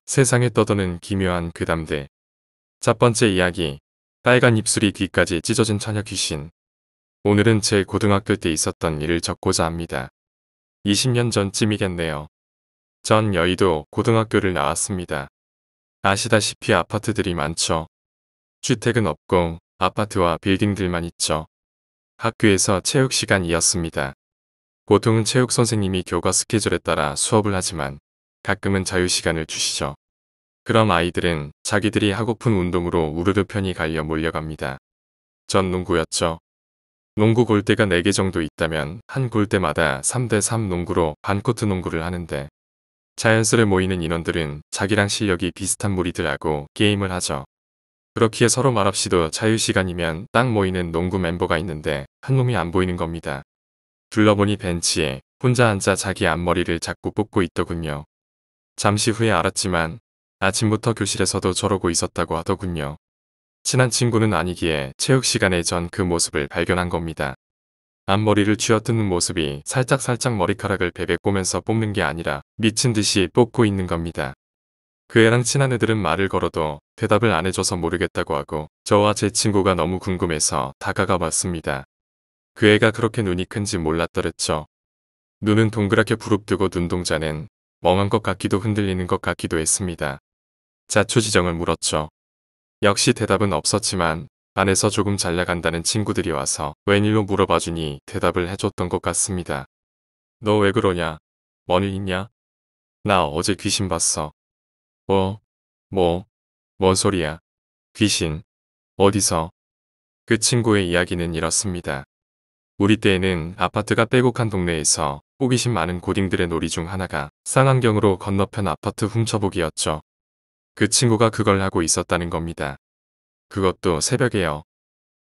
세상에 떠도는 기묘한 괴담들. 첫 번째 이야기. 빨간 입술이 귀까지 찢어진 처녀 귀신. 오늘은 제 고등학교 때 있었던 일을 적고자 합니다. 20년 전쯤이겠네요. 전 여의도 고등학교를 나왔습니다. 아시다시피 아파트들이 많죠. 주택은 없고 아파트와 빌딩들만 있죠. 학교에서 체육 시간이었습니다. 보통은 체육 선생님이 교과 스케줄에 따라 수업을 하지만 가끔은 자유시간을 주시죠. 그럼 아이들은 자기들이 하고픈 운동으로 우르르 편히 갈려 몰려갑니다. 전 농구였죠. 농구 골대가 4개 정도 있다면 한 골대마다 3대3 농구로 반코트 농구를 하는데 자연스레 모이는 인원들은 자기랑 실력이 비슷한 무리들하고 게임을 하죠. 그렇기에 서로 말없이도 자유시간이면 딱 모이는 농구 멤버가 있는데 한 놈이 안 보이는 겁니다. 둘러보니 벤치에 혼자 앉아 자기 앞머리를 자꾸 뽑고 있더군요. 잠시 후에 알았지만 아침부터 교실에서도 저러고 있었다고 하더군요. 친한 친구는 아니기에 체육 시간에 전 그 모습을 발견한 겁니다. 앞머리를 쥐어뜯는 모습이 살짝살짝 머리카락을 베베 꼬면서 뽑는 게 아니라 미친 듯이 뽑고 있는 겁니다. 그 애랑 친한 애들은 말을 걸어도 대답을 안 해줘서 모르겠다고 하고 저와 제 친구가 너무 궁금해서 다가가 봤습니다. 그 애가 그렇게 눈이 큰지 몰랐더랬죠. 눈은 동그랗게 부릅뜨고 눈동자는 멍한 것 같기도 흔들리는 것 같기도 했습니다. 자초지정을 물었죠. 역시 대답은 없었지만 안에서 조금 잘 나간다는 친구들이 와서 웬일로 물어봐주니 대답을 해줬던 것 같습니다. 너 왜 그러냐? 뭔 일 있냐? 나 어제 귀신 봤어. 뭐? 뭔 소리야? 귀신? 어디서? 그 친구의 이야기는 이렇습니다. 우리 때에는 아파트가 빼곡한 동네에서 호기심 많은 고딩들의 놀이 중 하나가 쌍안경으로 건너편 아파트 훔쳐보기였죠. 그 친구가 그걸 하고 있었다는 겁니다. 그것도 새벽에요.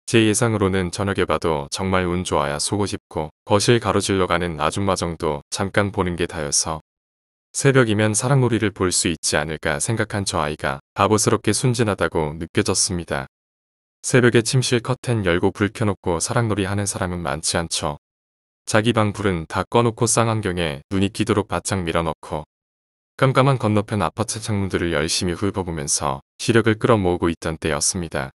제 예상으로는 저녁에 봐도 정말 운 좋아야 속옷 입고 거실 가로질러 가는 아줌마 정도 잠깐 보는 게 다여서 새벽이면 사랑놀이를 볼 수 있지 않을까 생각한 저 아이가 바보스럽게 순진하다고 느껴졌습니다. 새벽에 침실 커튼 열고 불 켜놓고 사랑놀이 하는 사람은 많지 않죠. 자기 방 불은 다 꺼놓고 쌍안경에 눈이 끼도록 바짝 밀어넣고 깜깜한 건너편 아파트 창문들을 열심히 훑어보면서 시력을 끌어모으고 있던 때였습니다.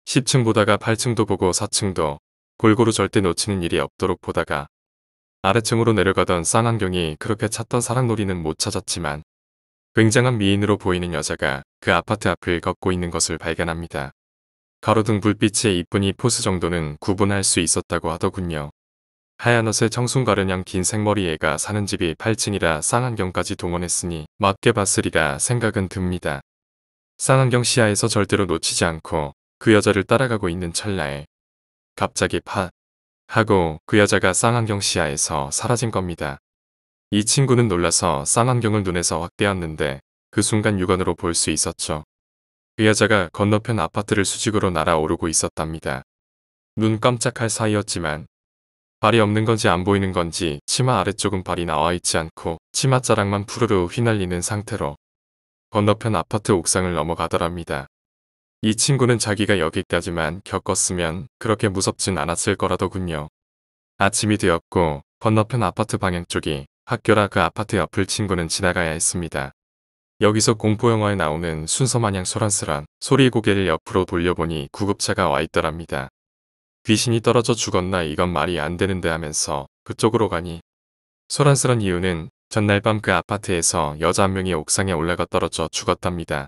10층 보다가 8층도 보고 4층도 골고루 절대 놓치는 일이 없도록 보다가 아래층으로 내려가던 쌍안경이 그렇게 찾던 사랑놀이는 못 찾았지만 굉장한 미인으로 보이는 여자가 그 아파트 앞을 걷고 있는 것을 발견합니다. 가로등 불빛의 이쁜이 포스 정도는 구분할 수 있었다고 하더군요. 하얀 옷에 청순가르냥 긴 생머리 애가 사는 집이 8층이라 쌍안경까지 동원했으니 맞게 봤으리라 생각은 듭니다. 쌍안경 시야에서 절대로 놓치지 않고 그 여자를 따라가고 있는 찰나에 갑자기 팟 하고 그 여자가 쌍안경 시야에서 사라진 겁니다. 이 친구는 놀라서 쌍안경을 눈에서 확 떼었는데 그 순간 육안으로 볼 수 있었죠. 그 여자가 건너편 아파트를 수직으로 날아오르고 있었답니다. 눈 깜짝할 사이였지만 발이 없는 건지 안 보이는 건지 치마 아래쪽은 발이 나와 있지 않고 치맛자락만 푸르르 휘날리는 상태로 건너편 아파트 옥상을 넘어가더랍니다. 이 친구는 자기가 여기까지만 겪었으면 그렇게 무섭진 않았을 거라더군요. 아침이 되었고 건너편 아파트 방향 쪽이 학교라 그 아파트 옆을 친구는 지나가야 했습니다. 여기서 공포영화에 나오는 순서마냥 소란스런 소리 고개를 옆으로 돌려보니 구급차가 와 있더랍니다. 귀신이 떨어져 죽었나 이건 말이 안 되는데 하면서 그쪽으로 가니 소란스런 이유는 전날 밤 그 아파트에서 여자 한 명이 옥상에 올라가 떨어져 죽었답니다.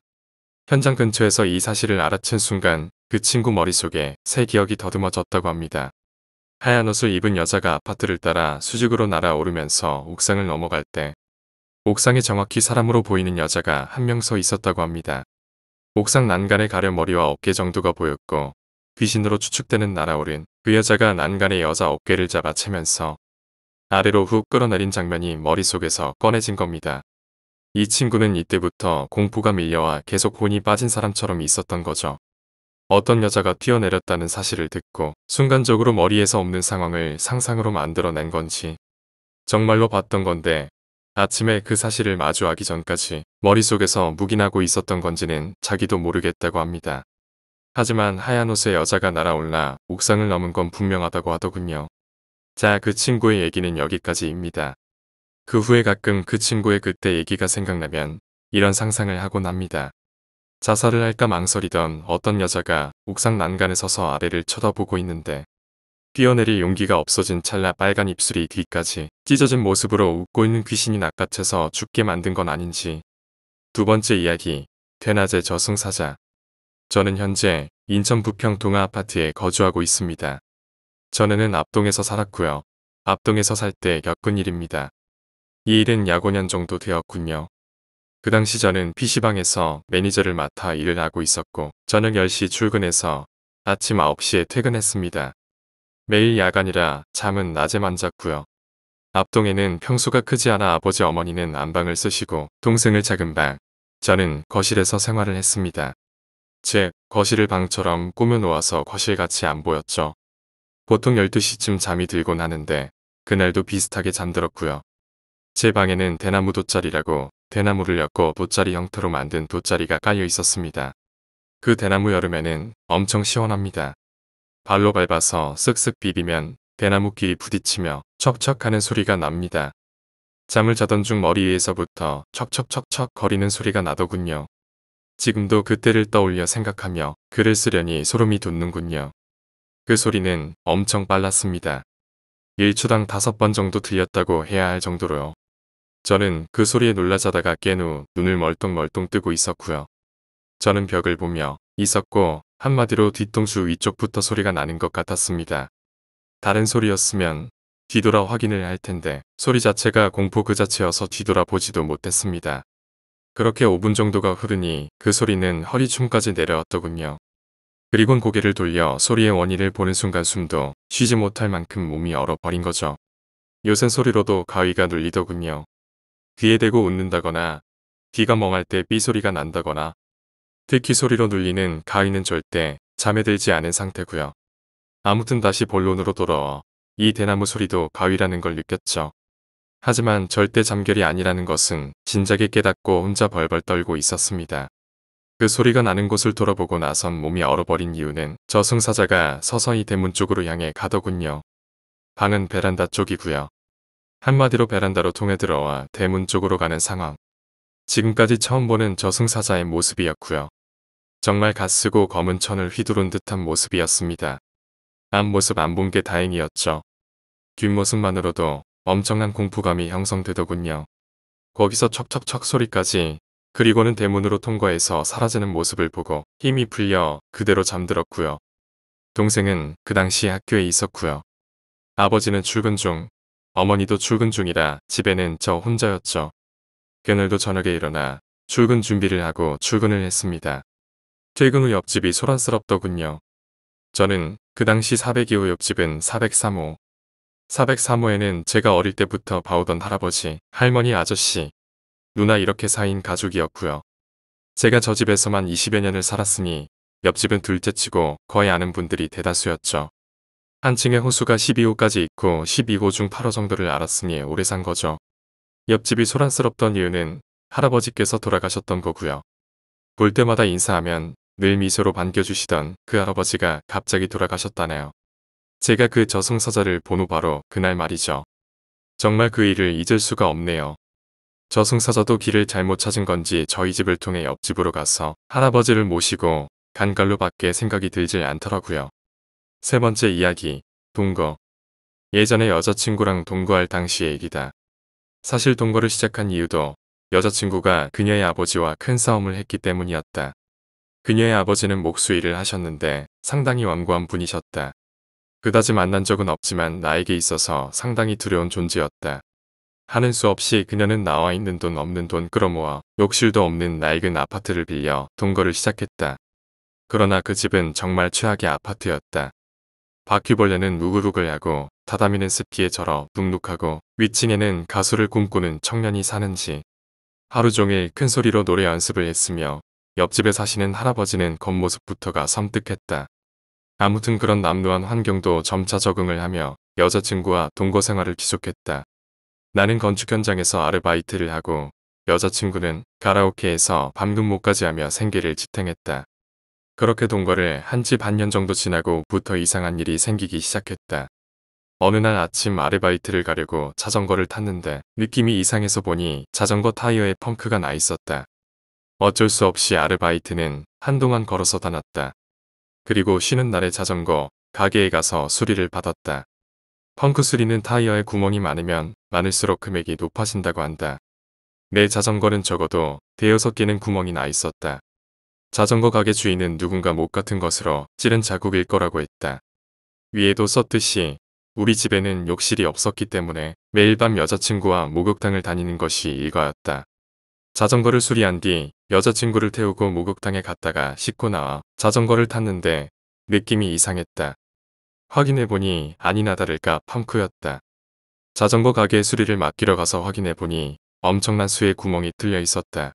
현장 근처에서 이 사실을 알아챈 순간 그 친구 머릿속에 새 기억이 더듬어졌다고 합니다. 하얀 옷을 입은 여자가 아파트를 따라 수직으로 날아오르면서 옥상을 넘어갈 때 옥상에 정확히 사람으로 보이는 여자가 한 명 서 있었다고 합니다. 옥상 난간에 가려 머리와 어깨 정도가 보였고 귀신으로 추측되는 날아오른 그 여자가 난간의 여자 어깨를 잡아 채면서 아래로 훅 끌어내린 장면이 머릿속에서 꺼내진 겁니다. 이 친구는 이때부터 공포가 밀려와 계속 혼이 빠진 사람처럼 있었던 거죠. 어떤 여자가 뛰어내렸다는 사실을 듣고 순간적으로 머리에서 없는 상황을 상상으로 만들어낸 건지 정말로 봤던 건데 아침에 그 사실을 마주하기 전까지 머릿속에서 묵인하고 있었던 건지는 자기도 모르겠다고 합니다. 하지만 하얀 옷의 여자가 날아올라 옥상을 넘은 건 분명하다고 하더군요. 자, 그 친구의 얘기는 여기까지입니다. 그 후에 가끔 그 친구의 그때 얘기가 생각나면 이런 상상을 하곤 합니다. 자살을 할까 망설이던 어떤 여자가 옥상 난간에 서서 아래를 쳐다보고 있는데 뛰어내릴 용기가 없어진 찰나 빨간 입술이 뒤까지 찢어진 모습으로 웃고 있는 귀신이 낚아채서 죽게 만든 건 아닌지. 두 번째 이야기, 대낮의 저승사자. 저는 현재 인천 부평 동아 아파트에 거주하고 있습니다. 전에는 앞동에서 살았고요. 앞동에서 살 때 겪은 일입니다. 이 일은 약 5년 정도 되었군요. 그 당시 저는 PC방에서 매니저를 맡아 일을 하고 있었고 저녁 10시 출근해서 아침 9시에 퇴근했습니다. 매일 야간이라 잠은 낮에만 잤고요. 앞동에는 평수가 크지 않아 아버지 어머니는 안방을 쓰시고 동생을 작은 방, 저는 거실에서 생활을 했습니다. 즉 거실을 방처럼 꾸며놓아서 거실같이 안 보였죠. 보통 12시쯤 잠이 들곤 하는데 그날도 비슷하게 잠들었고요. 제 방에는 대나무 돗자리라고 대나무를 엮어 돗자리 형태로 만든 돗자리가 깔려 있었습니다. 그 대나무 여름에는 엄청 시원합니다. 발로 밟아서 쓱쓱 비비면 대나무끼리 부딪히며 척척하는 소리가 납니다. 잠을 자던 중 머리 위에서부터 척척척척 거리는 소리가 나더군요. 지금도 그때를 떠올려 생각하며 글을 쓰려니 소름이 돋는군요. 그 소리는 엄청 빨랐습니다. 1초당 5번 정도 들렸다고 해야 할 정도로요. 저는 그 소리에 놀라 자다가 깬 후 눈을 멀뚱멀뚱 뜨고 있었고요. 저는 벽을 보며 있었고 한마디로 뒤통수 위쪽부터 소리가 나는 것 같았습니다. 다른 소리였으면 뒤돌아 확인을 할 텐데 소리 자체가 공포 그 자체여서 뒤돌아 보지도 못했습니다. 그렇게 5분 정도가 흐르니 그 소리는 허리춤까지 내려왔더군요. 그리곤 고개를 돌려 소리의 원인을 보는 순간 숨도 쉬지 못할 만큼 몸이 얼어버린 거죠. 요샌 소리로도 가위가 눌리더군요. 귀에 대고 웃는다거나 귀가 멍할 때 삐소리가 난다거나 특히 소리로 눌리는 가위는 절대 잠에 들지 않은 상태고요. 아무튼 다시 본론으로 돌아와 이 대나무 소리도 가위라는 걸 느꼈죠. 하지만 절대 잠결이 아니라는 것은 진작에 깨닫고 혼자 벌벌 떨고 있었습니다. 그 소리가 나는 곳을 돌아보고 나선 몸이 얼어버린 이유는 저승사자가 서서히 대문 쪽으로 향해 가더군요. 방은 베란다 쪽이고요. 한마디로 베란다로 통해 들어와 대문 쪽으로 가는 상황. 지금까지 처음 보는 저승사자의 모습이었고요. 정말 갓쓰고 검은 천을 휘두른 듯한 모습이었습니다. 앞모습 안 본 게 다행이었죠. 뒷모습만으로도 엄청난 공포감이 형성되더군요. 거기서 척척척 소리까지, 그리고는 대문으로 통과해서 사라지는 모습을 보고 힘이 풀려 그대로 잠들었고요. 동생은 그 당시 학교에 있었고요. 아버지는 출근 중, 어머니도 출근 중이라 집에는 저 혼자였죠. 그날도 저녁에 일어나 출근 준비를 하고 출근을 했습니다. 퇴근 후 옆집이 소란스럽더군요. 저는 그 당시 402호 옆집은 403호. 403호에는 제가 어릴 때부터 봐오던 할아버지, 할머니, 아저씨, 누나 이렇게 4인 가족이었고요. 제가 저 집에서만 20여 년을 살았으니 옆집은 둘째치고 거의 아는 분들이 대다수였죠. 한 층에 호수가 12호까지 있고 12호 중 8호 정도를 알았으니 오래 산 거죠. 옆집이 소란스럽던 이유는 할아버지께서 돌아가셨던 거고요. 볼 때마다 인사하면 늘 미소로 반겨주시던 그 할아버지가 갑자기 돌아가셨다네요. 제가 그 저승사자를 본 후 바로 그날 말이죠. 정말 그 일을 잊을 수가 없네요. 저승사자도 길을 잘못 찾은 건지 저희 집을 통해 옆집으로 가서 할아버지를 모시고 간 걸로밖에 생각이 들질 않더라고요. 세 번째 이야기, 동거. 예전에 여자친구랑 동거할 당시의 얘기다. 사실 동거를 시작한 이유도 여자친구가 그녀의 아버지와 큰 싸움을 했기 때문이었다. 그녀의 아버지는 목수일을 하셨는데 상당히 완고한 분이셨다. 그다지 만난 적은 없지만 나에게 있어서 상당히 두려운 존재였다. 하는 수 없이 그녀는 나와 있는 돈 없는 돈 끌어모아 욕실도 없는 낡은 아파트를 빌려 동거를 시작했다. 그러나 그 집은 정말 최악의 아파트였다. 바퀴벌레는 우글우글하고 다다미는 습기에 절어 눅눅하고 위층에는 가수를 꿈꾸는 청년이 사는지 하루 종일 큰 소리로 노래 연습을 했으며 옆집에 사시는 할아버지는 겉모습부터가 섬뜩했다. 아무튼 그런 남루한 환경도 점차 적응을 하며 여자친구와 동거 생활을 지속했다. 나는 건축 현장에서 아르바이트를 하고 여자친구는 가라오케에서 밤근무까지 하며 생계를 지탱했다. 그렇게 동거를 한 지 반년 정도 지나고부터 이상한 일이 생기기 시작했다. 어느 날 아침 아르바이트를 가려고 자전거를 탔는데 느낌이 이상해서 보니 자전거 타이어에 펑크가 나 있었다. 어쩔 수 없이 아르바이트는 한동안 걸어서 다녔다. 그리고 쉬는 날에 자전거 가게에 가서 수리를 받았다. 펑크 수리는 타이어에 구멍이 많으면 많을수록 금액이 높아진다고 한다. 내 자전거는 적어도 대여섯 개는 구멍이 나 있었다. 자전거 가게 주인은 누군가 못 같은 것으로 찌른 자국일 거라고 했다. 위에도 썼듯이 우리 집에는 욕실이 없었기 때문에 매일 밤 여자친구와 목욕탕을 다니는 것이 일과였다. 자전거를 수리한 뒤 여자친구를 태우고 목욕탕에 갔다가 씻고 나와 자전거를 탔는데 느낌이 이상했다. 확인해보니 아니나 다를까 펑크였다. 자전거 가게 수리를 맡기러 가서 확인해보니 엄청난 수의 구멍이 뚫려 있었다.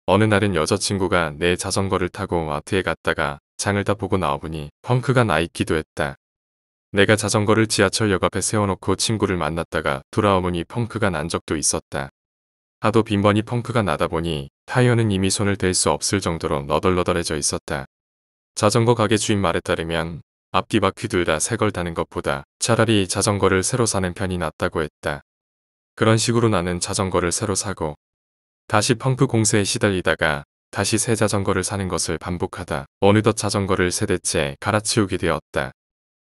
어느 날은 여자친구가 내 자전거를 타고 마트에 갔다가 장을 다 보고 나와보니 펑크가 나 있기도 했다. 내가 자전거를 지하철역 앞에 세워놓고 친구를 만났다가 돌아오니 펑크가 난 적도 있었다. 하도 빈번히 펑크가 나다 보니 타이어는 이미 손을 댈 수 없을 정도로 너덜너덜해져 있었다. 자전거 가게 주인 말에 따르면 앞뒤 바퀴 둘 다 새 걸 다는 것보다 차라리 자전거를 새로 사는 편이 낫다고 했다. 그런 식으로 나는 자전거를 새로 사고 다시 펑크 공세에 시달리다가 다시 새 자전거를 사는 것을 반복하다 어느덧 자전거를 세 대째 갈아치우게 되었다.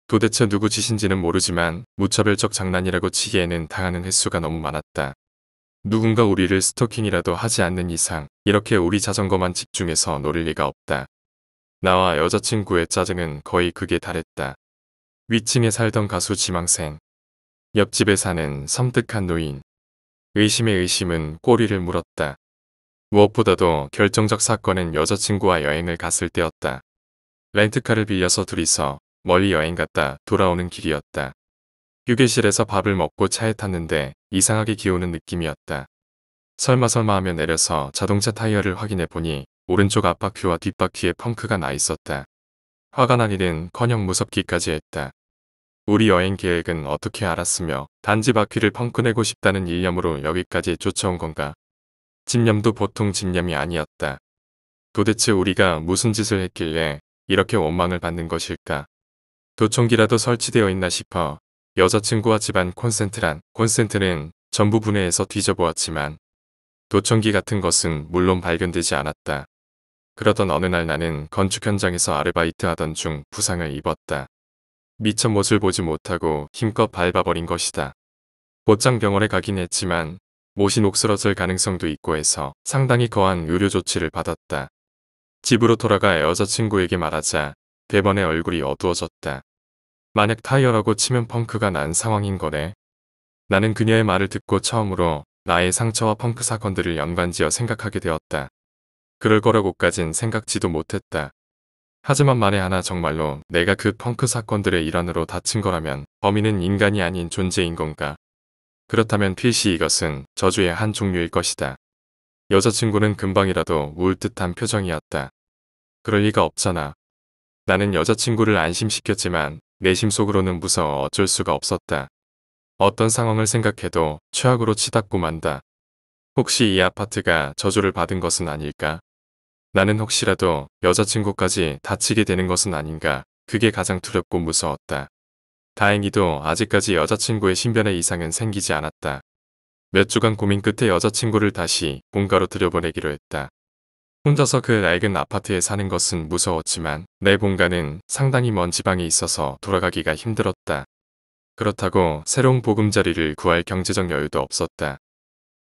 도대체 누구 짓인지는 모르지만 무차별적 장난이라고 치기에는 당하는 횟수가 너무 많았다. 누군가 우리를 스토킹이라도 하지 않는 이상 이렇게 우리 자전거만 집중해서 노릴 리가 없다. 나와 여자친구의 짜증은 거의 극에 달했다. 위층에 살던 가수 지망생, 옆집에 사는 섬뜩한 노인, 의심의 의심은 꼬리를 물었다. 무엇보다도 결정적 사건은 여자친구와 여행을 갔을 때였다. 렌트카를 빌려서 둘이서 멀리 여행 갔다 돌아오는 길이었다. 휴게실에서 밥을 먹고 차에 탔는데 이상하게 기오는 느낌이었다. 설마 하며 내려서 자동차 타이어를 확인해 보니 오른쪽 앞바퀴와 뒷바퀴에 펑크가 나 있었다. 화가 나기는커녕 무섭기까지 했다. 우리 여행 계획은 어떻게 알았으며 단지 바퀴를 펑크내고 싶다는 일념으로 여기까지 쫓아온 건가? 집념도 보통 집념이 아니었다. 도대체 우리가 무슨 짓을 했길래 이렇게 원망을 받는 것일까? 도청기라도 설치되어 있나 싶어 여자친구와 집안 콘센트는 전부 분해해서 뒤져보았지만 도청기 같은 것은 물론 발견되지 않았다. 그러던 어느 날 나는 건축 현장에서 아르바이트 하던 중 부상을 입었다. 미처 못을 보지 못하고 힘껏 밟아버린 것이다. 곧장 병원에 가긴 했지만 못이 녹슬어질 가능성도 있고 해서 상당히 거한 의료 조치를 받았다. 집으로 돌아가 여자친구에게 말하자 대번에 얼굴이 어두워졌다. 만약 타이어라고 치면 펑크가 난 상황인 거네. 나는 그녀의 말을 듣고 처음으로 나의 상처와 펑크 사건들을 연관지어 생각하게 되었다. 그럴 거라고까진 생각지도 못했다. 하지만 만에 하나 정말로 내가 그 펑크 사건들의 일환으로 다친 거라면 범인은 인간이 아닌 존재인 건가? 그렇다면 필시 이것은 저주의 한 종류일 것이다. 여자친구는 금방이라도 울 듯한 표정이었다. 그럴 리가 없잖아. 나는 여자친구를 안심시켰지만 내심 속으로는 무서워 어쩔 수가 없었다. 어떤 상황을 생각해도 최악으로 치닫고 만다. 혹시 이 아파트가 저주를 받은 것은 아닐까? 나는 혹시라도 여자친구까지 다치게 되는 것은 아닌가? 그게 가장 두렵고 무서웠다. 다행히도 아직까지 여자친구의 신변에 이상은 생기지 않았다. 몇 주간 고민 끝에 여자친구를 다시 본가로 들여보내기로 했다. 혼자서 그 낡은 아파트에 사는 것은 무서웠지만 내 본가는 상당히 먼 지방에 있어서 돌아가기가 힘들었다. 그렇다고 새로운 보금자리를 구할 경제적 여유도 없었다.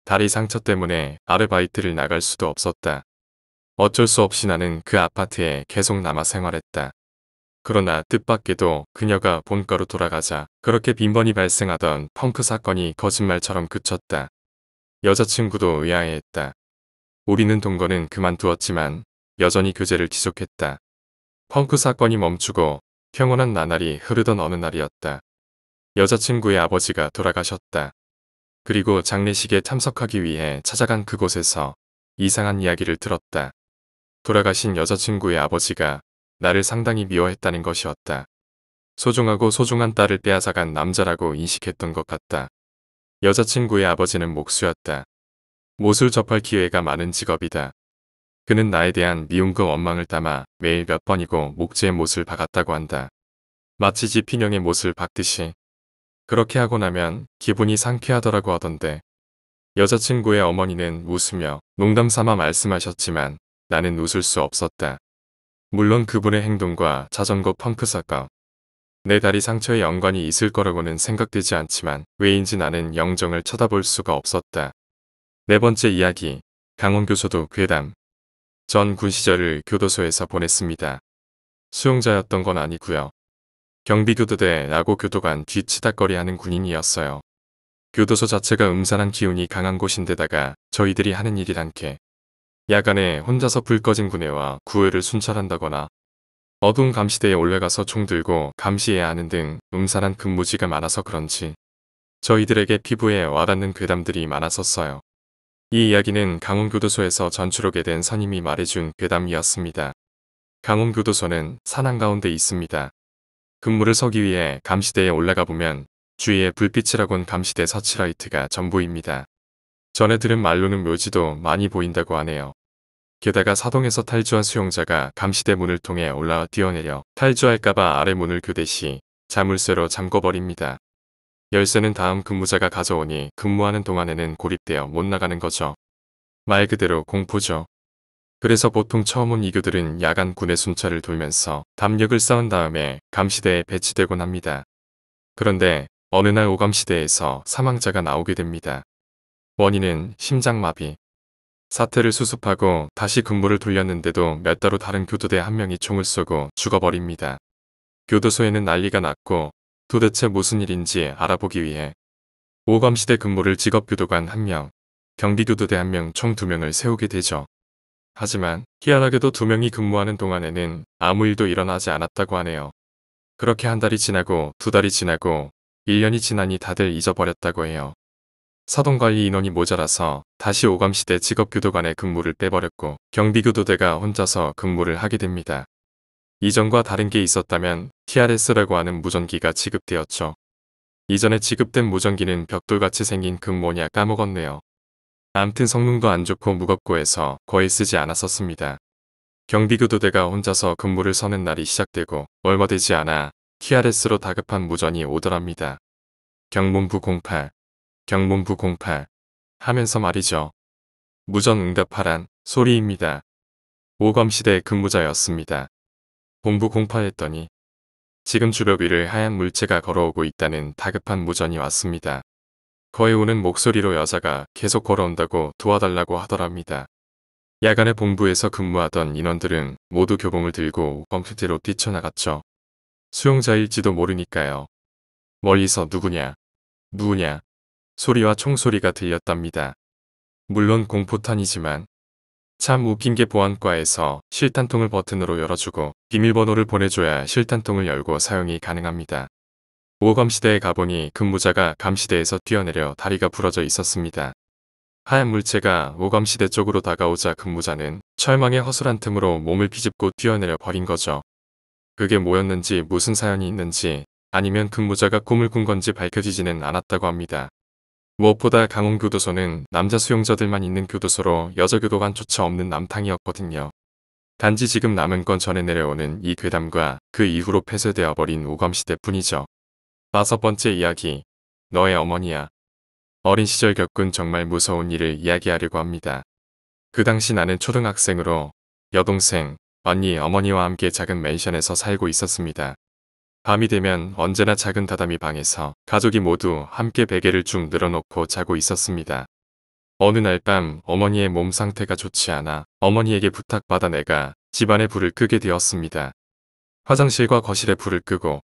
다리 상처 때문에 아르바이트를 나갈 수도 없었다. 어쩔 수 없이 나는 그 아파트에 계속 남아 생활했다. 그러나 뜻밖에도 그녀가 본가로 돌아가자 그렇게 빈번히 발생하던 펑크 사건이 거짓말처럼 그쳤다. 여자친구도 의아해했다. 우리는 동거는 그만두었지만 여전히 교제를 지속했다. 펑크 사건이 멈추고 평온한 나날이 흐르던 어느 날이었다. 여자친구의 아버지가 돌아가셨다. 그리고 장례식에 참석하기 위해 찾아간 그곳에서 이상한 이야기를 들었다. 돌아가신 여자친구의 아버지가 나를 상당히 미워했다는 것이었다. 소중하고 소중한 딸을 빼앗아간 남자라고 인식했던 것 같다. 여자친구의 아버지는 목수였다. 못을 접할 기회가 많은 직업이다. 그는 나에 대한 미움과 원망을 담아 매일 몇 번이고 목재에 못을 박았다고 한다. 마치 집 인형의 못을 박듯이. 그렇게 하고 나면 기분이 상쾌하더라고 하던데. 여자친구의 어머니는 웃으며 농담 삼아 말씀하셨지만 나는 웃을 수 없었다. 물론 그분의 행동과 자전거 펌프 사건, 내 다리 상처에 연관이 있을 거라고는 생각되지 않지만 왜인지 나는 영정을 쳐다볼 수가 없었다. 네 번째 이야기, 강원교도소 괴담. 전 군 시절을 교도소에서 보냈습니다. 수용자였던 건 아니고요. 경비교도대 라고 교도관 뒤치다거리하는 군인이었어요. 교도소 자체가 음산한 기운이 강한 곳인데다가 저희들이 하는 일이란 게 야간에 혼자서 불 꺼진 군에와 구호를 순찰한다거나 어두운 감시대에 올라가서 총 들고 감시해야 하는 등 음산한 근무지가 많아서 그런지 저희들에게 피부에 와닿는 괴담들이 많았었어요. 이 이야기는 강원교도소에서 전출하게 된 선임이 말해준 괴담이었습니다. 강원교도소는 산 한가운데 있습니다. 근무를 서기 위해 감시대에 올라가 보면 주위에 불빛이라곤 감시대 서치라이트가 전부입니다. 전에 들은 말로는 묘지도 많이 보인다고 하네요. 게다가 사동에서 탈주한 수용자가 감시대 문을 통해 올라와 뛰어내려 탈주할까봐 아래 문을 교대시 자물쇠로 잠궈버립니다. 열쇠는 다음 근무자가 가져오니 근무하는 동안에는 고립되어 못 나가는 거죠. 말 그대로 공포죠. 그래서 보통 처음 온 이교들은 야간 군의 순찰을 돌면서 담력을 쌓은 다음에 감시대에 배치되곤 합니다. 그런데 어느 날 오감시대에서 사망자가 나오게 됩니다. 원인은 심장마비. 사태를 수습하고 다시 근무를 돌렸는데도 몇 달 후 다른 교도대 한 명이 총을 쏘고 죽어버립니다. 교도소에는 난리가 났고 도대체 무슨 일인지 알아보기 위해 오감시대 근무를 직업교도관 1명, 경비교도대 1명 총 2명을 세우게 되죠. 하지만 희한하게도 2명이 근무하는 동안에는 아무 일도 일어나지 않았다고 하네요. 그렇게 한 달이 지나고 2달이 지나고 1년이 지나니 다들 잊어버렸다고 해요. 사동관리 인원이 모자라서 다시 오감시대 직업교도관의 근무를 빼버렸고 경비교도대가 혼자서 근무를 하게 됩니다. 이전과 다른 게 있었다면 TRS라고 하는 무전기가 지급되었죠. 이전에 지급된 무전기는 벽돌같이 생긴 그 뭐냐 까먹었네요. 암튼 성능도 안 좋고 무겁고 해서 거의 쓰지 않았었습니다. 경비교도대가 혼자서 근무를 서는 날이 시작되고 얼마 되지 않아 TRS로 다급한 무전이 오더랍니다. 경문부 08, 경문부 08 하면서 말이죠. 무전 응답하란 소리입니다. 오검시대 근무자였습니다. 본부 08 했더니 지금 주변 위를 하얀 물체가 걸어오고 있다는 다급한 무전이 왔습니다. 거의 오는 목소리로 여자가 계속 걸어온다고 도와달라고 하더랍니다. 야간에 본부에서 근무하던 인원들은 모두 교봉을 들고 컴퓨터로 뛰쳐나갔죠. 수용자일지도 모르니까요. 멀리서 누구냐, 누구냐 소리와 총소리가 들렸답니다. 물론 공포탄이지만 참 웃긴 게 보안과에서 실탄통을 버튼으로 열어주고 비밀번호를 보내줘야 실탄통을 열고 사용이 가능합니다. 오검시대에 가보니 근무자가 감시대에서 뛰어내려 다리가 부러져 있었습니다. 하얀 물체가 오검시대 쪽으로 다가오자 근무자는 철망의 허술한 틈으로 몸을 비집고 뛰어내려 버린 거죠. 그게 뭐였는지 무슨 사연이 있는지 아니면 근무자가 꿈을 꾼 건지 밝혀지지는 않았다고 합니다. 무엇보다 강원교도소는 남자 수용자들만 있는 교도소로 여자 교도관조차 없는 남탕이었거든요. 단지 지금 남은 건 전해 내려오는 이 괴담과 그 이후로 폐쇄되어 버린 오검시대 뿐이죠. 5번째 이야기, 너의 어머니야. 어린 시절 겪은 정말 무서운 일을 이야기하려고 합니다. 그 당시 나는 초등학생으로 여동생, 언니, 어머니와 함께 작은 맨션에서 살고 있었습니다. 밤이 되면 언제나 작은 다다미 방에서 가족이 모두 함께 베개를 쭉 늘어놓고 자고 있었습니다. 어느 날 밤 어머니의 몸 상태가 좋지 않아 어머니에게 부탁받아 내가 집안에 불을 끄게 되었습니다. 화장실과 거실에 불을 끄고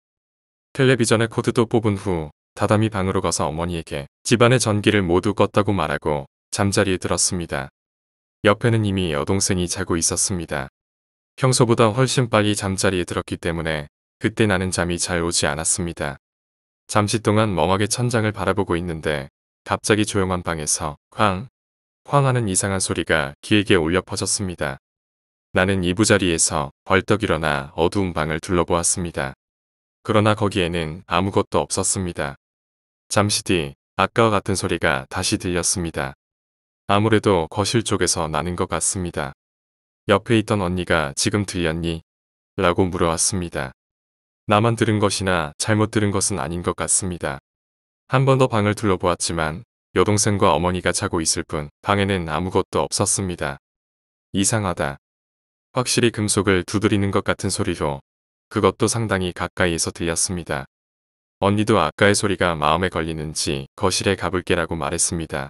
텔레비전의 코드도 뽑은 후 다다미 방으로 가서 어머니에게 집안의 전기를 모두 껐다고 말하고 잠자리에 들었습니다. 옆에는 이미 여동생이 자고 있었습니다. 평소보다 훨씬 빨리 잠자리에 들었기 때문에 그때 나는 잠이 잘 오지 않았습니다. 잠시 동안 멍하게 천장을 바라보고 있는데 갑자기 조용한 방에서 쾅 하는 이상한 소리가 길게 울려 퍼졌습니다. 나는 이부자리에서 벌떡 일어나 어두운 방을 둘러보았습니다. 그러나 거기에는 아무것도 없었습니다. 잠시 뒤 아까와 같은 소리가 다시 들렸습니다. 아무래도 거실 쪽에서 나는 것 같습니다. 옆에 있던 언니가 지금 들렸니? 라고 물어왔습니다. 나만 들은 것이나 잘못 들은 것은 아닌 것 같습니다. 한 번 더 방을 둘러보았지만 여동생과 어머니가 자고 있을 뿐 방에는 아무것도 없었습니다. 이상하다. 확실히 금속을 두드리는 것 같은 소리로 그것도 상당히 가까이에서 들렸습니다. 언니도 아까의 소리가 마음에 걸리는지 거실에 가볼게라고 말했습니다.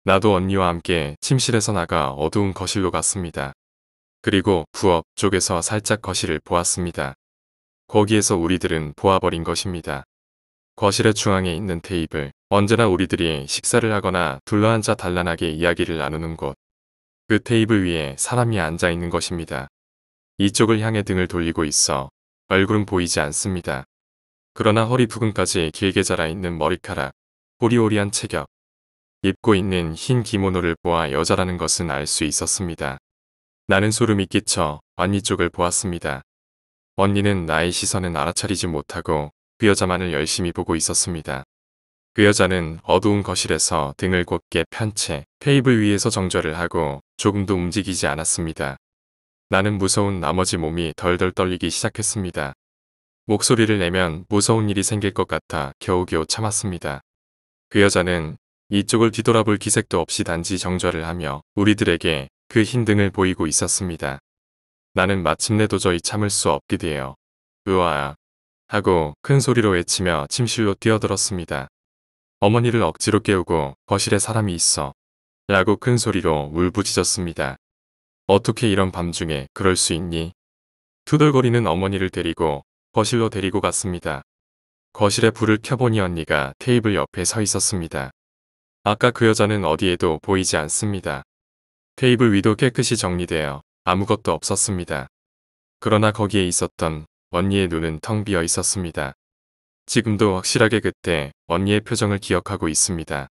나도 언니와 함께 침실에서 나가 어두운 거실로 갔습니다. 그리고 부엌 쪽에서 살짝 거실을 보았습니다. 거기에서 우리들은 보아버린 것입니다. 거실의 중앙에 있는 테이블, 언제나 우리들이 식사를 하거나 둘러앉아 단란하게 이야기를 나누는 곳. 그 테이블 위에 사람이 앉아 있는 것입니다. 이쪽을 향해 등을 돌리고 있어 얼굴은 보이지 않습니다. 그러나 허리 부근까지 길게 자라 있는 머리카락, 호리호리한 체격, 입고 있는 흰 기모노를 보아 여자라는 것은 알 수 있었습니다. 나는 소름이 끼쳐 언니 쪽을 보았습니다. 언니는 나의 시선은 알아차리지 못하고 그 여자만을 열심히 보고 있었습니다. 그 여자는 어두운 거실에서 등을 곧게 편 채 테이블 위에서 정좌를 하고 조금도 움직이지 않았습니다. 나는 무서운 나머지 몸이 덜덜 떨리기 시작했습니다. 목소리를 내면 무서운 일이 생길 것 같아 겨우겨우 참았습니다. 그 여자는 이쪽을 뒤돌아볼 기색도 없이 단지 정좌를 하며 우리들에게 그 흰 등을 보이고 있었습니다. 나는 마침내 도저히 참을 수 없게 되어 으아 하고 큰 소리로 외치며 침실로 뛰어들었습니다. 어머니를 억지로 깨우고 거실에 사람이 있어 라고 큰 소리로 울부짖었습니다. 어떻게 이런 밤중에 그럴 수 있니? 투덜거리는 어머니를 데리고 거실로 데리고 갔습니다. 거실에 불을 켜보니 언니가 테이블 옆에 서 있었습니다. 아까 그 여자는 어디에도 보이지 않습니다. 테이블 위도 깨끗이 정리되어 아무것도 없었습니다. 그러나 거기에 있었던 언니의 눈은 텅 비어 있었습니다. 지금도 확실하게 그때 언니의 표정을 기억하고 있습니다.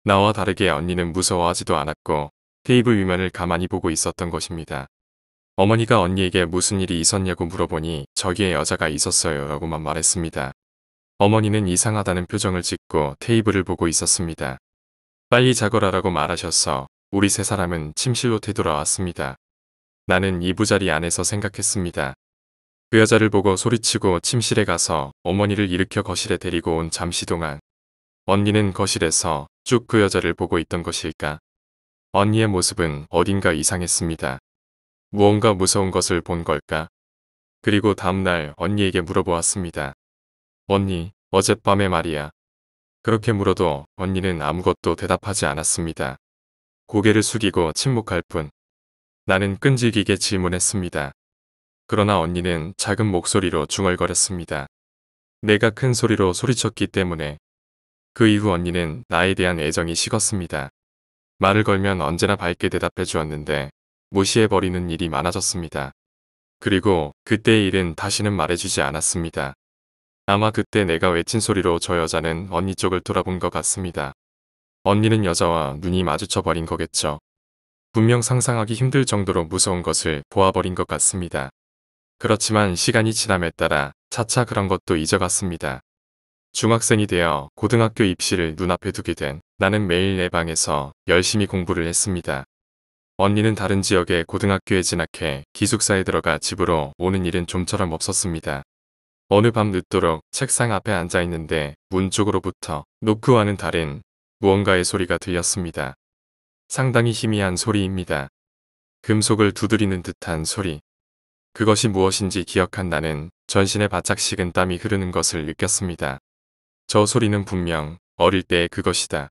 나와 다르게 언니는 무서워하지도 않았고 테이블 위면을 가만히 보고 있었던 것입니다. 어머니가 언니에게 무슨 일이 있었냐고 물어보니 저기에 여자가 있었어요 라고만 말했습니다. 어머니는 이상하다는 표정을 짓고 테이블을 보고 있었습니다. 빨리 자거라라고 말하셔서 우리 세 사람은 침실로 되돌아왔습니다. 나는 이부자리 안에서 생각했습니다. 그 여자를 보고 소리치고 침실에 가서 어머니를 일으켜 거실에 데리고 온 잠시 동안 언니는 거실에서 쭉 그 여자를 보고 있던 것일까? 언니의 모습은 어딘가 이상했습니다. 무언가 무서운 것을 본 걸까? 그리고 다음날 언니에게 물어보았습니다. 언니, 어젯밤에 말이야. 그렇게 물어도 언니는 아무것도 대답하지 않았습니다. 고개를 숙이고 침묵할 뿐. 나는 끈질기게 질문했습니다. 그러나 언니는 작은 목소리로 중얼거렸습니다. 내가 큰 소리로 소리쳤기 때문에. 그 이후 언니는 나에 대한 애정이 식었습니다. 말을 걸면 언제나 밝게 대답해 주었는데 무시해버리는 일이 많아졌습니다. 그리고 그때의 일은 다시는 말해주지 않았습니다. 아마 그때 내가 외친 소리로 저 여자는 언니 쪽을 돌아본 것 같습니다. 언니는 여자와 눈이 마주쳐버린 거겠죠. 분명 상상하기 힘들 정도로 무서운 것을 보아버린 것 같습니다. 그렇지만 시간이 지남에 따라 차차 그런 것도 잊어갔습니다. 중학생이 되어 고등학교 입시를 눈앞에 두게 된 나는 매일 내 방에서 열심히 공부를 했습니다. 언니는 다른 지역의 고등학교에 진학해 기숙사에 들어가 집으로 오는 일은 좀처럼 없었습니다. 어느 밤 늦도록 책상 앞에 앉아 있는데 문 쪽으로부터 노크와는 다른 무언가의 소리가 들렸습니다. 상당히 희미한 소리입니다. 금속을 두드리는 듯한 소리. 그것이 무엇인지 기억한 나는 전신에 바짝 식은 땀이 흐르는 것을 느꼈습니다. 저 소리는 분명 어릴 때의 그것이다.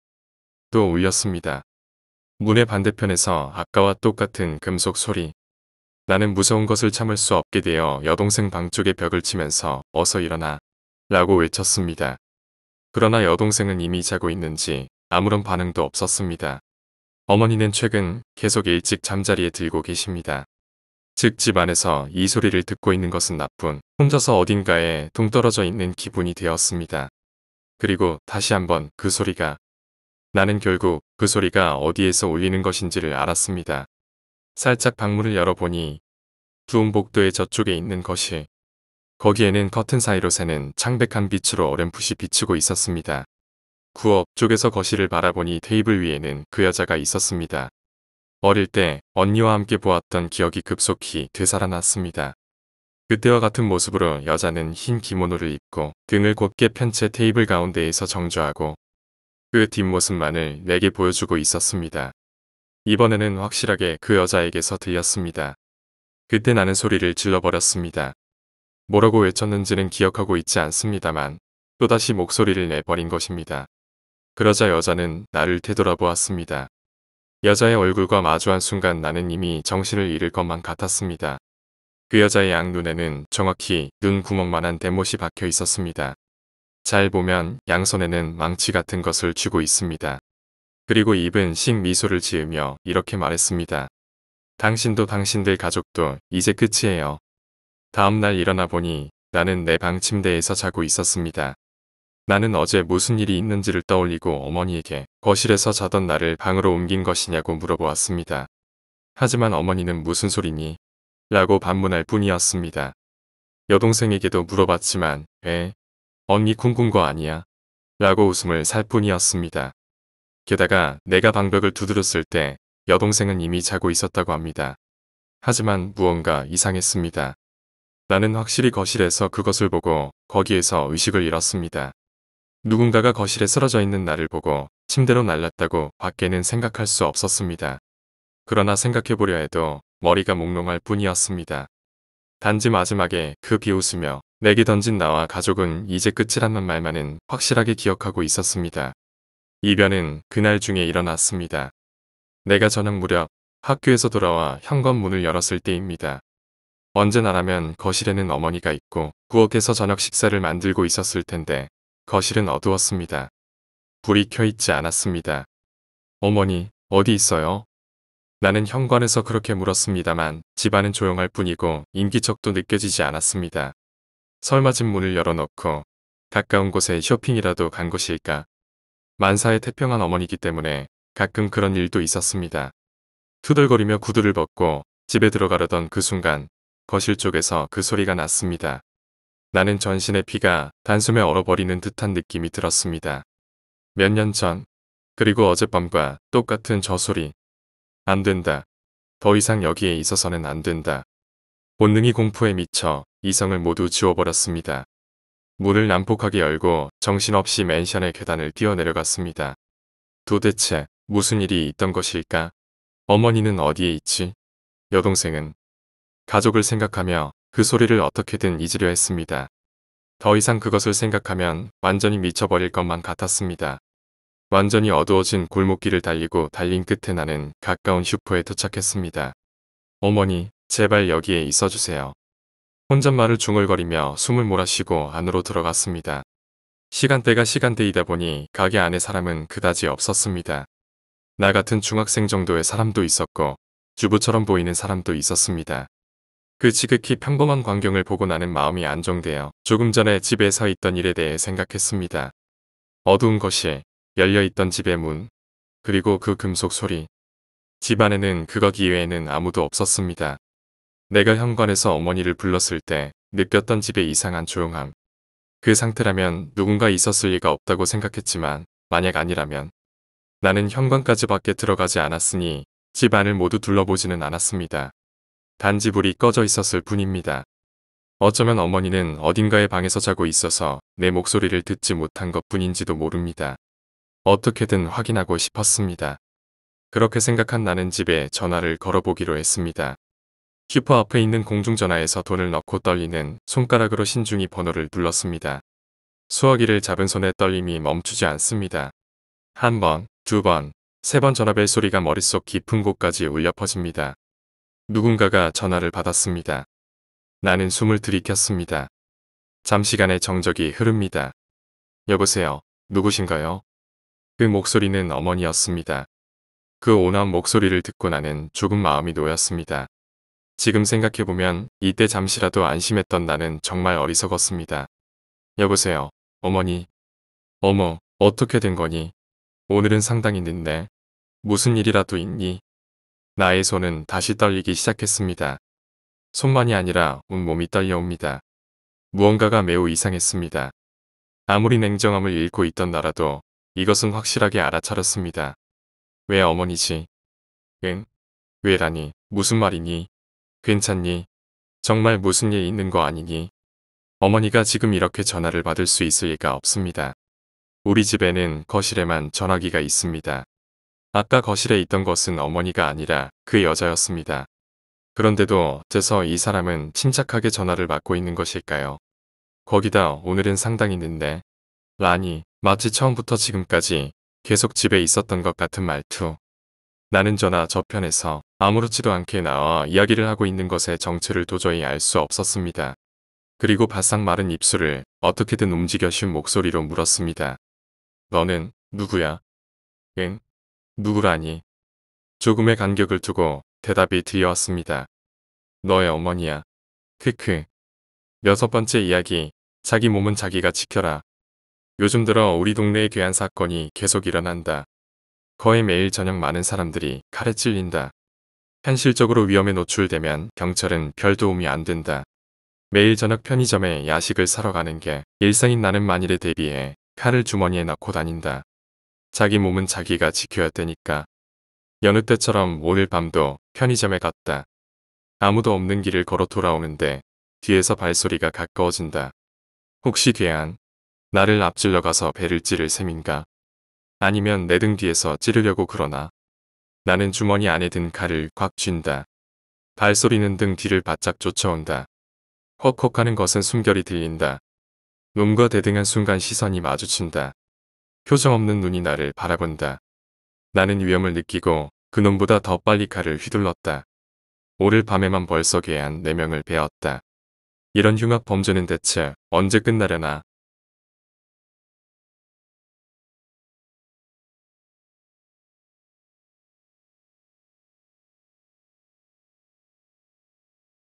또 울렸습니다. 문의 반대편에서 아까와 똑같은 금속 소리. 나는 무서운 것을 참을 수 없게 되어 여동생 방 쪽에 벽을 치면서 어서 일어나 라고 외쳤습니다. 그러나 여동생은 이미 자고 있는지 아무런 반응도 없었습니다. 어머니는 최근 계속 일찍 잠자리에 들고 계십니다. 즉 집안에서 이 소리를 듣고 있는 것은 나쁜 혼자서 어딘가에 동떨어져 있는 기분이 되었습니다. 그리고 다시 한번 그 소리가 나는 결국 그 소리가 어디에서 울리는 것인지를 알았습니다. 살짝 방문을 열어보니 두움 복도의 저쪽에 있는 거실. 거기에는 커튼 사이로 새는 창백한 빛으로 어렴풋이 비추고 있었습니다. 구업 쪽에서 거실을 바라보니 테이블 위에는 그 여자가 있었습니다. 어릴 때 언니와 함께 보았던 기억이 급속히 되살아났습니다. 그때와 같은 모습으로 여자는 흰 기모노를 입고 등을 곧게 편 채 테이블 가운데에서 정좌하고 그 뒷모습만을 내게 보여주고 있었습니다. 이번에는 확실하게 그 여자에게서 들렸습니다. 그때 나는 소리를 질러버렸습니다. 뭐라고 외쳤는지는 기억하고 있지 않습니다만 또다시 목소리를 내버린 것입니다. 그러자 여자는 나를 되돌아보았습니다. 여자의 얼굴과 마주한 순간 나는 이미 정신을 잃을 것만 같았습니다. 그 여자의 양눈에는 정확히 눈 구멍만한 대못이 박혀 있었습니다. 잘 보면 양손에는 망치 같은 것을 쥐고 있습니다. 그리고 입은 씩 미소를 지으며 이렇게 말했습니다. 당신도 당신들 가족도 이제 끝이에요. 다음날 일어나 보니 나는 내 방 침대에서 자고 있었습니다. 나는 어제 무슨 일이 있는지를 떠올리고 어머니에게 거실에서 자던 나를 방으로 옮긴 것이냐고 물어보았습니다. 하지만 어머니는 무슨 소리니? 라고 반문할 뿐이었습니다. 여동생에게도 물어봤지만 언니 꿈꾼 거 아니야? 라고 웃음을 살 뿐이었습니다. 게다가 내가 방벽을 두드렸을 때 여동생은 이미 자고 있었다고 합니다. 하지만 무언가 이상했습니다. 나는 확실히 거실에서 그것을 보고 거기에서 의식을 잃었습니다. 누군가가 거실에 쓰러져 있는 나를 보고 침대로 날랐다고 밖에는 생각할 수 없었습니다. 그러나 생각해보려 해도 머리가 몽롱할 뿐이었습니다. 단지 마지막에 그 비웃으며 내게 던진 나와 가족은 이제 끝이라는 말만은 확실하게 기억하고 있었습니다. 이변은 그날 중에 일어났습니다. 내가 저녁 무렵 학교에서 돌아와 현관문을 열었을 때입니다. 언제나라면 거실에는 어머니가 있고 부엌에서 저녁 식사를 만들고 있었을 텐데 거실은 어두웠습니다. 불이 켜있지 않았습니다. 어머니, 어디 있어요? 나는 현관에서 그렇게 물었습니다만 집안은 조용할 뿐이고 인기척도 느껴지지 않았습니다. 설마 집 문을 열어놓고 가까운 곳에 쇼핑이라도 간 것일까? 만사에 태평한 어머니이기 때문에 가끔 그런 일도 있었습니다. 투덜거리며 구두를 벗고 집에 들어가려던 그 순간 거실 쪽에서 그 소리가 났습니다. 나는 전신의 피가 단숨에 얼어버리는 듯한 느낌이 들었습니다. 몇 년 전, 그리고 어젯밤과 똑같은 저 소리. 안 된다. 더 이상 여기에 있어서는 안 된다. 본능이 공포에 미쳐 이성을 모두 지워버렸습니다. 문을 난폭하게 열고 정신없이 맨션의 계단을 뛰어내려갔습니다. 도대체 무슨 일이 있던 것일까? 어머니는 어디에 있지? 여동생은? 가족을 생각하며 그 소리를 어떻게든 잊으려 했습니다. 더 이상 그것을 생각하면 완전히 미쳐버릴 것만 같았습니다. 완전히 어두워진 골목길을 달리고 달린 끝에 나는 가까운 슈퍼에 도착했습니다. 어머니, 제발 여기에 있어주세요. 혼잣말을 중얼거리며 숨을 몰아쉬고 안으로 들어갔습니다. 시간대가 시간대이다 보니 가게 안에 사람은 그다지 없었습니다. 나 같은 중학생 정도의 사람도 있었고 주부처럼 보이는 사람도 있었습니다. 그 지극히 평범한 광경을 보고 나는 마음이 안정되어 조금 전에 집에 서 있던 일에 대해 생각했습니다. 어두운 거실, 열려있던 집의 문, 그리고 그 금속 소리. 집 안에는 그것 이외에는 아무도 없었습니다. 내가 현관에서 어머니를 불렀을 때 느꼈던 집의 이상한 조용함. 그 상태라면 누군가 있었을 리가 없다고 생각했지만 만약 아니라면 나는 현관까지밖에 들어가지 않았으니 집 안을 모두 둘러보지는 않았습니다. 단지 불이 꺼져 있었을 뿐입니다. 어쩌면 어머니는 어딘가의 방에서 자고 있어서 내 목소리를 듣지 못한 것뿐인지도 모릅니다. 어떻게든 확인하고 싶었습니다. 그렇게 생각한 나는 집에 전화를 걸어보기로 했습니다. 슈퍼 앞에 있는 공중전화에서 돈을 넣고 떨리는 손가락으로 신중히 번호를 눌렀습니다. 수화기를 잡은 손의 떨림이 멈추지 않습니다. 한 번, 두 번, 세 번 전화벨 소리가 머릿속 깊은 곳까지 울려 퍼집니다. 누군가가 전화를 받았습니다. 나는 숨을 들이켰습니다. 잠시간의 정적이 흐릅니다. 여보세요, 누구신가요? 그 목소리는 어머니였습니다. 그 온화한 목소리를 듣고 나는 조금 마음이 놓였습니다. 지금 생각해보면 이때 잠시라도 안심했던 나는 정말 어리석었습니다. 여보세요, 어머니. 어머, 어떻게 된 거니? 오늘은 상당히 늦네. 무슨 일이라도 있니? 나의 손은 다시 떨리기 시작했습니다. 손만이 아니라 온몸이 떨려옵니다. 무언가가 매우 이상했습니다. 아무리 냉정함을 잃고 있던 나라도 이것은 확실하게 알아차렸습니다. 왜 어머니지? 응? 왜라니? 무슨 말이니? 괜찮니? 정말 무슨 일 있는 거 아니니? 어머니가 지금 이렇게 전화를 받을 수 있을 리가 없습니다. 우리 집에는 거실에만 전화기가 있습니다. 아까 거실에 있던 것은 어머니가 아니라 그 여자였습니다. 그런데도 어째서 이 사람은 침착하게 전화를 받고 있는 것일까요? 거기다 오늘은 상당히 늦네. 라니, 마치 처음부터 지금까지 계속 집에 있었던 것 같은 말투. 나는 전화 저편에서 아무렇지도 않게 나와 이야기를 하고 있는 것의 정체를 도저히 알 수 없었습니다. 그리고 바싹 마른 입술을 어떻게든 움직여 쉰 목소리로 물었습니다. 너는 누구야? 응? 누구라니? 조금의 간격을 두고 대답이 들려왔습니다. 너의 어머니야. 크크. 6번째 이야기. 자기 몸은 자기가 지켜라. 요즘 들어 우리 동네에 괴한 사건이 계속 일어난다. 거의 매일 저녁 많은 사람들이 칼에 찔린다. 현실적으로 위험에 노출되면 경찰은 별 도움이 안 된다. 매일 저녁 편의점에 야식을 사러 가는 게 일상인 나는 만일에 대비해 칼을 주머니에 넣고 다닌다. 자기 몸은 자기가 지켜야 되니까. 여느 때처럼 오늘 밤도 편의점에 갔다. 아무도 없는 길을 걸어 돌아오는데 뒤에서 발소리가 가까워진다. 혹시 괴한 나를 앞질러 가서 배를 찌를 셈인가? 아니면 내 등 뒤에서 찌르려고 그러나? 나는 주머니 안에 든 칼을 꽉 쥔다. 발소리는 등 뒤를 바짝 쫓아온다. 헉헉하는 것은 숨결이 들린다. 놈과 대등한 순간 시선이 마주친다. 표정 없는 눈이 나를 바라본다. 나는 위험을 느끼고 그놈보다 더 빨리 칼을 휘둘렀다. 오늘 밤에만 벌써 괴한 4명을 베었다. 이런 흉악 범죄는 대체 언제 끝나려나?